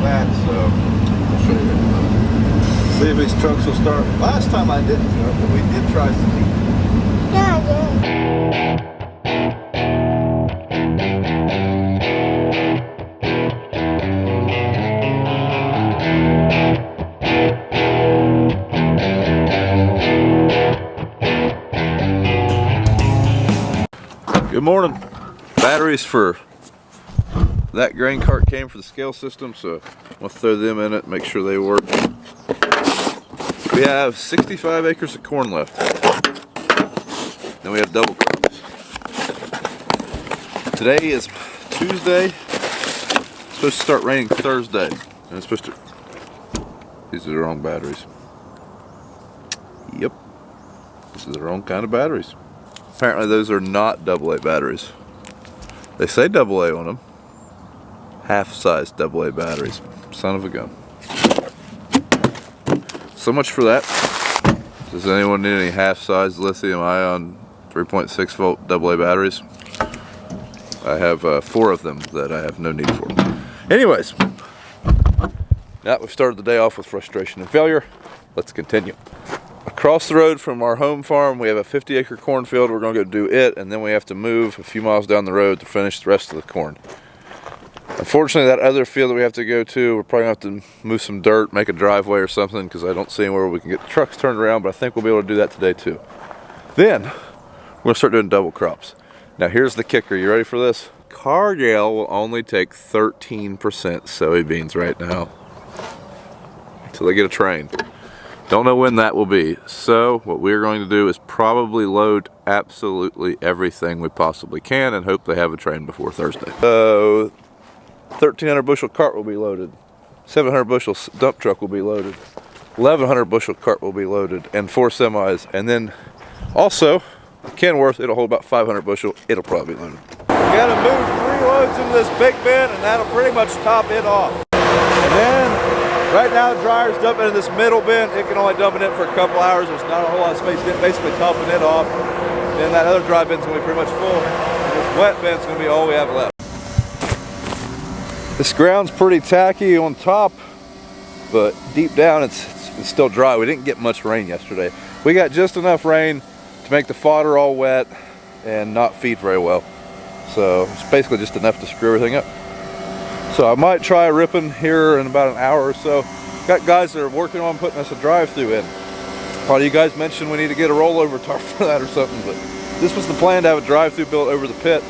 that, so I'll show you that. See if these trucks will start. Last time I didn't start, but we did try some heat. Yeah, I did. Good morning. Batteries for that grain cart came for the scale system, so we'll throw them in it, make sure they work. We have 65 acres of corn left. Then we have double crops. Today is Tuesday. It's supposed to start raining Thursday. And it's supposed to... These are the wrong batteries. Yep. This is the wrong kind of batteries. Apparently those are not AA batteries. They say AA on them. Half-size AA batteries. Son of a gun. So much for that. Does anyone need any half-size lithium-ion 3.6 volt AA batteries? I have 4 of them that I have no need for. Anyways, now we've started the day off with frustration and failure. Let's continue. Across the road from our home farm, we have a 50-acre cornfield. We're going to go do it, and then we have to move a few miles down the road to finish the rest of the corn. Unfortunately, that other field that we have to go to, we're probably going to have to move some dirt, make a driveway or something, because I don't see anywhere we can get the trucks turned around, but I think we'll be able to do that today too. Then, we're going to start doing double crops. Now, here's the kicker. You ready for this? Cargill will only take 13% soybeans right now until they get a train. Don't know when that will be. So what we're going to do is probably load absolutely everything we possibly can and hope they have a train before Thursday. So 1,300 bushel cart will be loaded. 700 bushel dump truck will be loaded. 1,100 bushel cart will be loaded, and 4 semis. And then also Kenworth, it'll hold about 500 bushel. It'll probably be loaded. We gotta move 3 loads into this big bin, and that'll pretty much top it off. And then right now the dryer's dumping in this middle bin. It can only dump in it for a couple hours. There's not a whole lot of space. It's basically topping it off. Then that other dry bin's gonna be pretty much full. And this wet bin's gonna be all we have left. This ground's pretty tacky on top, but deep down it's still dry. We didn't get much rain yesterday. We got just enough rain to make the fodder all wet and not feed very well. So it's basically just enough to screw everything up. So I might try ripping here in about an hour or so. Got guys that are working on putting us a drive-through in. Probably you guys mentioned we need to get a rollover tarp for that or something, but this was the plan, to have a drive-through built over the pit.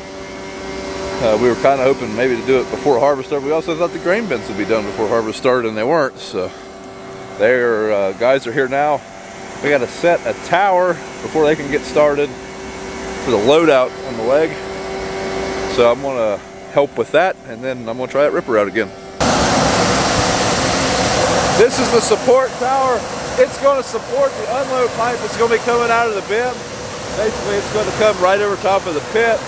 We were kind of hoping maybe to do it before harvest started. We also thought the grain bins would be done before harvest started, and they weren't. So guys are here now. We got to set a tower before they can get started for the loadout on the leg. So I'm gonna help with that, and then I'm gonna try that ripper out again. This is the support tower. It's gonna support the unload pipe that's gonna be coming out of the bin. Basically, it's gonna come right over top of the pit.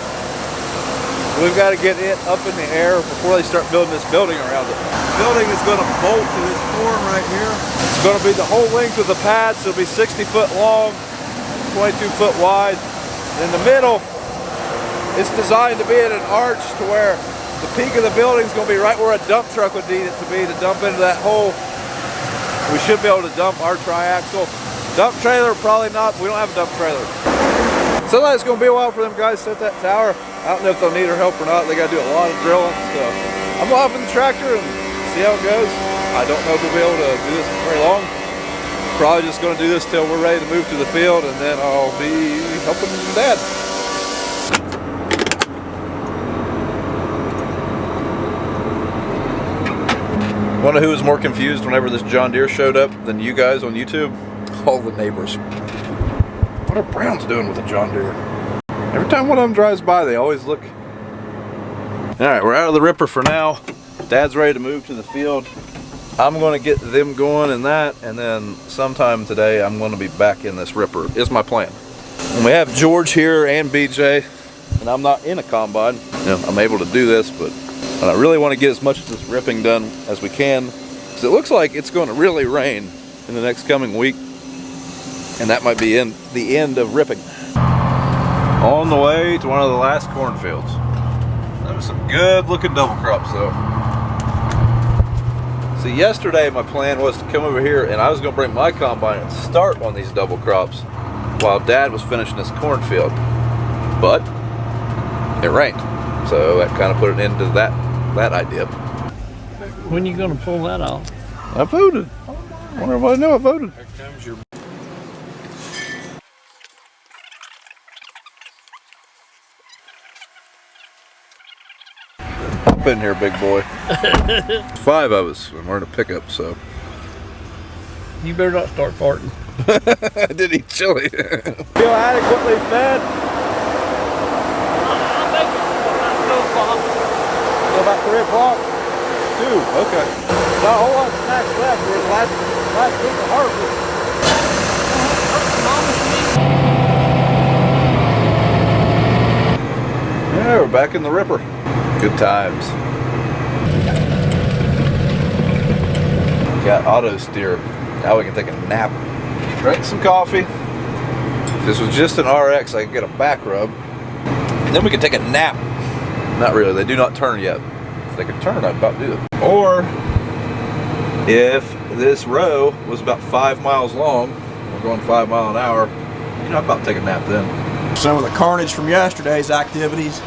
We've got to get it up in the air before they start building this building around it. The building is going to bolt to this form right here. It's going to be the whole length of the pad, so it'll be 60 foot long, 22 foot wide. In the middle, it's designed to be at an arch to where the peak of the building is going to be right where a dump truck would need it to be to dump into that hole. We should be able to dump our triaxle. Dump trailer, probably not. We don't have a dump trailer. So it's going to be a while for them guys to set that tower. I don't know if they'll need our help or not. They got to do a lot of drilling. So I'm going to hop in the tractor and see how it goes. I don't know if we'll be able to do this very long. Probably just going to do this till we're ready to move to the field, and then I'll be helping Dad. Wonder who was more confused whenever this John Deere showed up than you guys on YouTube? All the neighbors. What are Browns doing with a John Deere? Every time one of them drives by, they always look. Alright, we're out of the ripper for now. Dad's ready to move to the field. I'm going to get them going in that, and then sometime today I'm going to be back in this ripper, is my plan. And we have George here and BJ, and I'm not in a combine. You know, I'm able to do this, but I really want to get as much of this ripping done as we can, because it looks like it's going to really rain in the next coming week, and that might be the end of ripping. On the way to one of the last cornfields. That was some good looking double crops though. See, yesterday my plan was to come over here and I was going to bring my combine and start on these double crops while Dad was finishing his cornfield. But it rained, so that kind of put an end to that idea. When are you going to pull that off? I voted. I want everybody to know I voted. Here comes your... Hop in here, big boy. 5 of us, and we're in a pickup, so. You better not start farting. I did eat chili. Feel adequately fed? So about 3 o'clock? 2, okay. Not a whole lot of snacks left. We're in the last week of harvest. Yeah, we're back in the Ripper. Good times. Got auto steer. Now we can take a nap. Drink some coffee. If this was just an RX, I could get a back rub. And then we could take a nap. Not really, they do not turn yet. If they could turn, I'd about do it. Or, if this row was about 5 miles long, we're going 5 miles an hour, you know, I'd about take a nap then. Some of the carnage from yesterday's activities.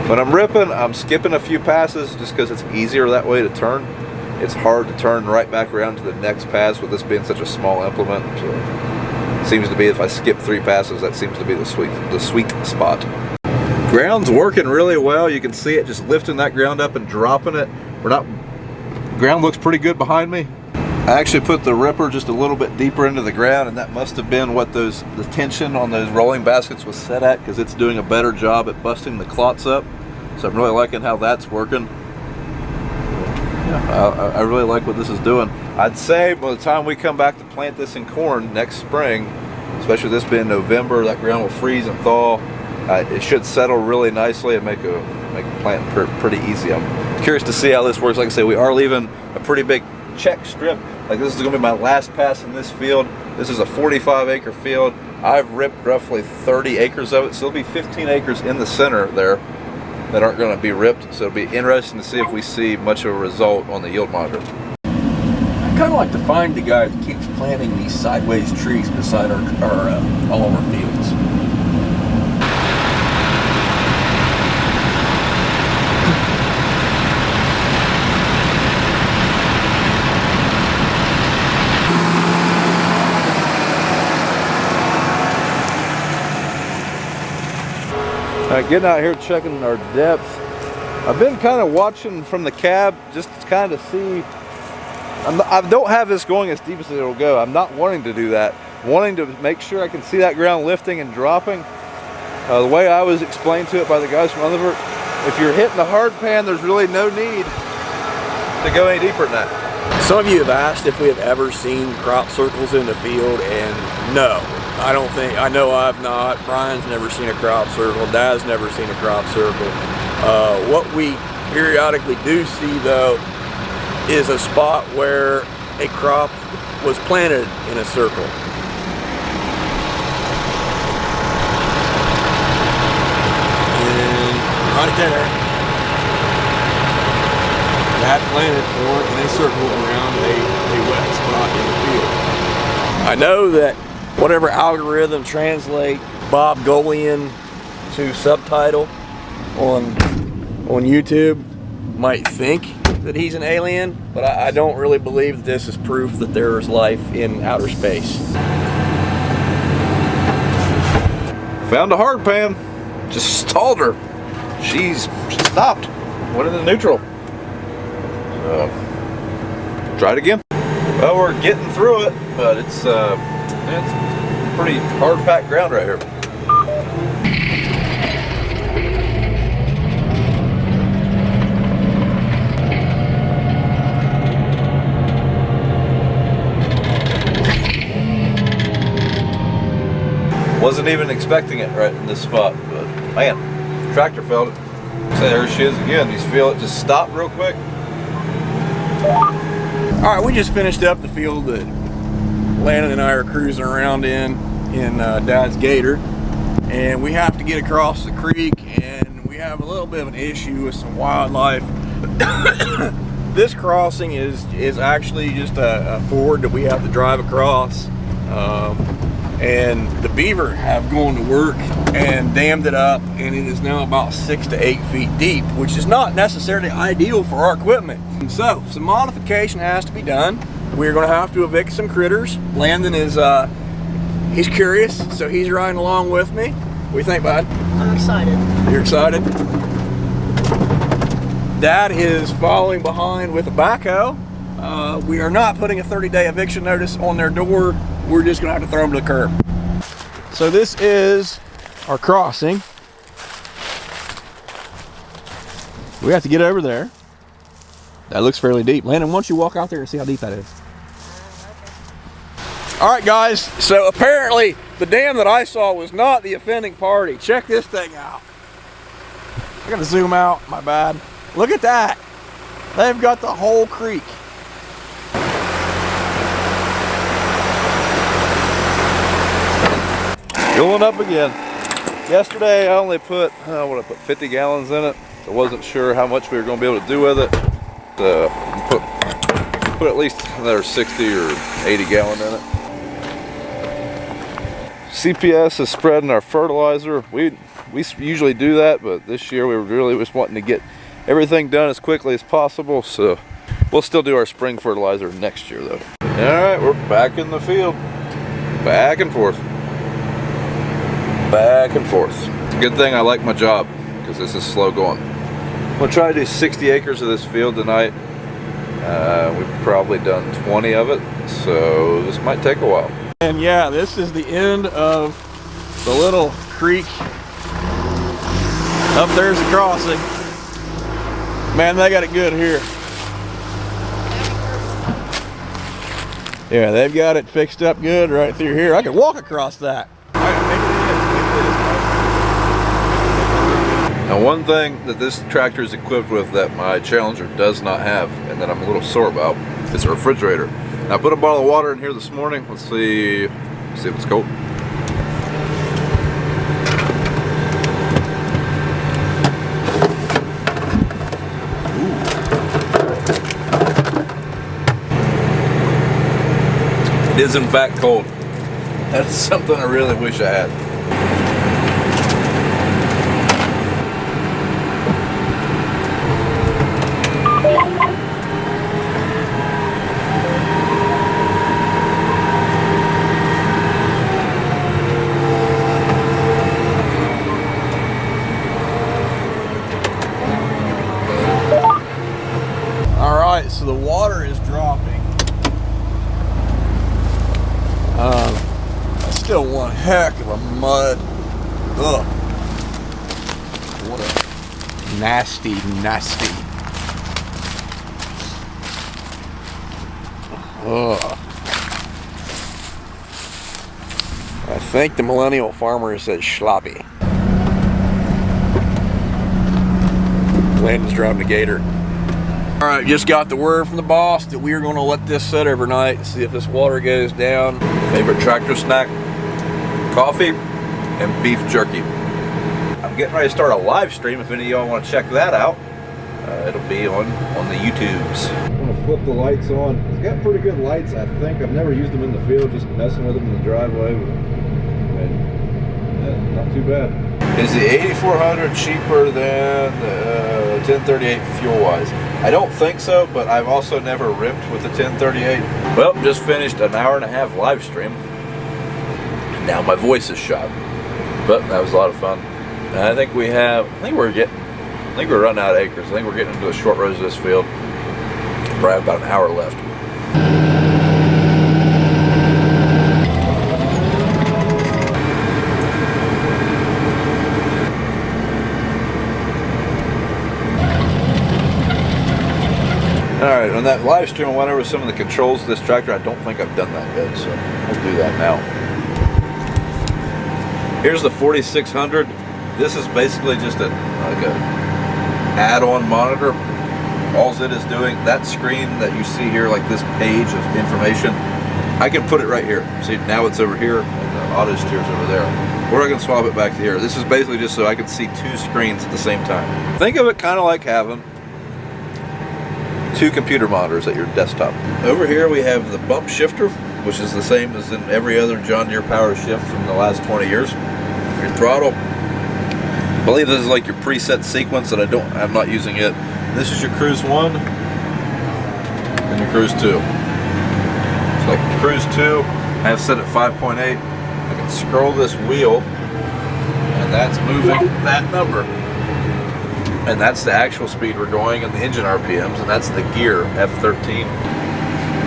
When I'm ripping, I'm skipping a few passes just because it's easier that way to turn. It's hard to turn right back around to the next pass with this being such a small implement. So it seems to be if I skip 3 passes, that seems to be the sweet spot. Ground's working really well. You can see it just lifting that ground up and dropping it. Ground looks pretty good behind me. I actually put the ripper just a little bit deeper into the ground, and that must have been what the tension on those rolling baskets was set at, because it's doing a better job at busting the clots up. So I'm really liking how that's working. Yeah, I really like what this is doing. I'd say by the time we come back to plant this in corn next spring, especially this being November, that ground will freeze and thaw. It should settle really nicely and make planting pretty easy. I'm curious to see how this works. Like I say, we are leaving a pretty big check strip. Like, this is going to be my last pass in this field. This is a 45-acre field. I've ripped roughly 30 acres of it, so there'll be 15 acres in the center there that aren't going to be ripped. So it'll be interesting to see if we see much of a result on the yield monitor. I kind of like to find the guy that keeps planting these sideways trees beside all of our fields. Getting out here checking our depth. I've been kind of watching from the cab just to kind of see. I don't have this going as deep as it'll go. I'm not wanting to do that. I'm wanting to make sure I can see that ground lifting and dropping. The way I was explained to it by the guys from Londonderry, if you're hitting the hard pan, there's really no need to go any deeper than that. Some of you have asked if we have ever seen crop circles in the field, and no. I don't think, I know I've not. Brian's never seen a crop circle. Dad's never seen a crop circle. What we periodically do see, though, is a spot where a crop was planted in a circle. And right there, that planted corn in a circle around a wet spot in the field. I know that whatever algorithm translate Bob Golian to subtitle on YouTube might think that he's an alien, but I don't really believe that this is proof that there is life in outer space. Found a hard pan, just stalled her. She stopped, went into neutral. Try it again. Well, we're getting through it, but it's pretty hard packed ground right here. Wasn't even expecting it right in this spot, but man, tractor felt it. So there she is again. You feel it just stop real quick. All right, we just finished up the field that Landon and I are cruising around in Dad's Gator. and we have to get across the creek, and we have a little bit of an issue with some wildlife. This crossing is actually just a ford that we have to drive across, and the beaver have gone to work and dammed it up, and it is now about 6 to 8 feet deep, which is not necessarily ideal for our equipment. And so some modification has to be done. We're going to have to evict some critters. Landon is he's curious, so he's riding along with me. What do you think, bud? I'm excited. You're excited? Dad is following behind with a backhoe. We are not putting a 30-day eviction notice on their door. We're just gonna have to throw them to the curb. So this is our crossing. We have to get over there. That looks fairly deep. Landon, why don't you walk out there and see how deep that is? All right, guys, so apparently the dam that I saw was not the offending party. Check this thing out. I gotta zoom out, my bad. Look at that. They've got the whole creek. Filling up again. Yesterday I only put, I put 50 gallons in it. I wasn't sure how much we were going to be able to do with it. Put at least another 60 or 80 gallon in it. CPS is spreading our fertilizer. We usually do that, but this year we were really just wanting to get everything done as quickly as possible, so we'll still do our spring fertilizer next year though. Alright, we're back in the field. Back and forth. Back and forth. It's a good thing I like my job, because this is slow going. I'm going to try to do 60 acres of this field tonight. We've probably done 20 of it, so this might take a while. And yeah, this is the end of the little creek. Up there's the crossing. Man, they got it good here. Yeah, they've got it fixed up good right through here. I could walk across that. Now, one thing that this tractor is equipped with that my Challenger does not have, and that I'm a little sore about, is a refrigerator. Now, I put a bottle of water in here this morning. Let's see if it's cold. It is in fact cold. That's something I really wish I had. All right, so the water is dropping. That's still one heck of a mud. Ugh. What a nasty. Ugh. I think the millennial farmer says sloppy. Landon's driving a Gator. All right, just got the word from the boss that we are going to let this sit overnight and see if this water goes down. Favorite tractor snack, coffee and beef jerky. I'm getting ready to start a live stream if any of y'all want to check that out. It'll be on the YouTubes. I'm going to flip the lights on. It's got pretty good lights, I think. I've never used them in the field, just messing with them in the driveway. And not too bad. Is the 8400 cheaper than the 1038 fuel-wise? I don't think so, but I've also never ripped with the 1038. Well, just finished an hour-and-a-half live stream. Now my voice is shot, but that was a lot of fun. And I think we're running out of acres. I think we're getting into the short rows of this field. Probably have about an hour left. Alright, on that live stream I went over some of the controls of this tractor. I don't think I've done that yet, so I'll do that now. Here's the 4600. This is basically just like a add-on monitor. All it is doing, that screen that you see here, like this page of information, I can put it right here. See, now it's over here and the auto steer's over there. or I can swap it back to here. This is basically just so I can see two screens at the same time. Think of it kind of like having two computer monitors at your desktop. Over here we have the bump shifter, which is the same as in every other John Deere power shift from the last 20 years. Your throttle, I believe this is like your preset sequence that I'm not using it. This is your cruise 1 and your cruise 2. So like cruise 2, I have set at 5.8. I can scroll this wheel and that's moving that number. And that's the actual speed we're going and the engine RPMs, and that's the gear, F13.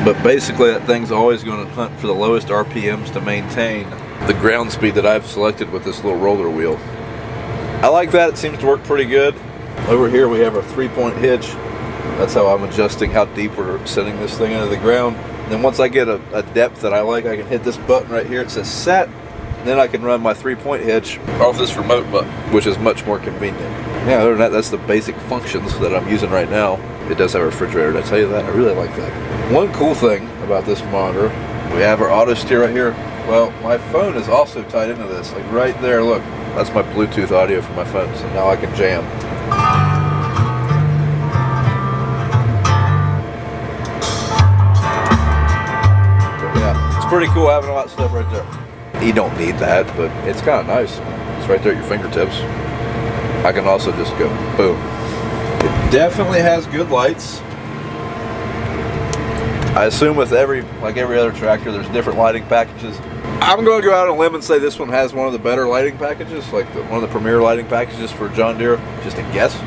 But basically that thing's always going to hunt for the lowest RPMs to maintain the ground speed that I've selected with this little roller wheel. I like that, it seems to work pretty good. Over here we have our 3-point hitch. That's how I'm adjusting how deep we're sending this thing into the ground. And then once I get a depth that I like, I can hit this button right here. It says set. And then I can run my 3-point hitch off this remote button, which is much more convenient. Yeah, other than that, that's the basic functions that I'm using right now. It does have a refrigerator, did I tell you that? I really like that. One cool thing about this monitor, we have our auto steer right here. Well, my phone is also tied into this, like right there, look. That's my Bluetooth audio for my phone, so now I can jam. But yeah, it's pretty cool having all that stuff right there. You don't need that, but it's kind of nice. It's right there at your fingertips. I can also just go boom. It definitely has good lights. I assume with every other tractor, there's different lighting packages. I'm going to go out on a limb and say this one has one of the better lighting packages, like one of the premier lighting packages for John Deere. Just a guess,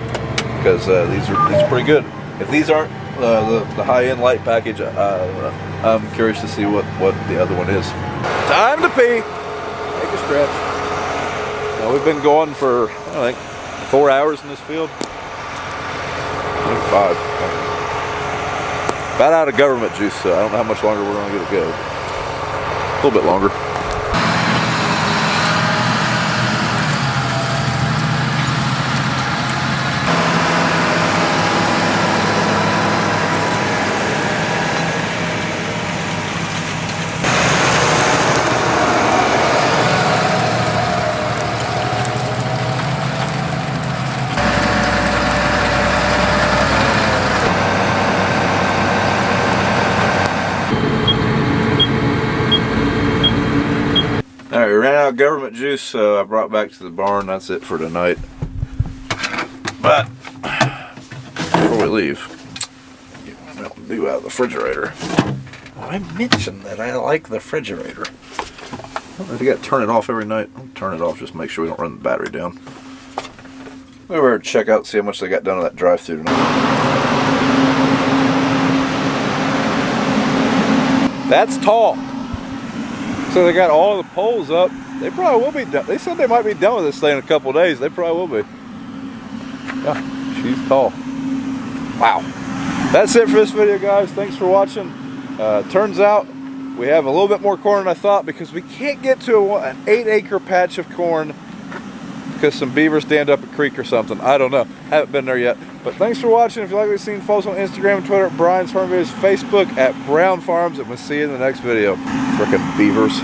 because these are pretty good. If these aren't the high-end light package, I'm curious to see what the other one is. Time to pee. Take a stretch. Now we've been going for I think 4 hours in this field. I think 5. About out of government juice, so I don't know how much longer we're going to get to go. A little bit longer. Alright, we ran out of government juice, so I brought back to the barn. That's it for tonight. But before we leave, get my Mountain Dew out of the refrigerator. I mentioned that I like the refrigerator. I don't know if you got to turn it off every night. I'll turn it off just to make sure we don't run the battery down. We'll over and check out, see how much they got done on that drive-through tonight. That's tall. So they got all the poles up. They probably will be done. They said they might be done with this thing in a couple of days. They probably will be. Yeah, she's tall. Wow. That's it for this video, guys. Thanks for watching. Turns out we have a little bit more corn than I thought, because we can't get to an 8-acre patch of corn because some beavers dammed up a creek or something. I don't know. Haven't been there yet. But thanks for watching. If you like what you've seen, follow us on Instagram and Twitter at Brian's Farm Videos, Facebook at Brown Farms, and we'll see you in the next video. Frickin' beavers.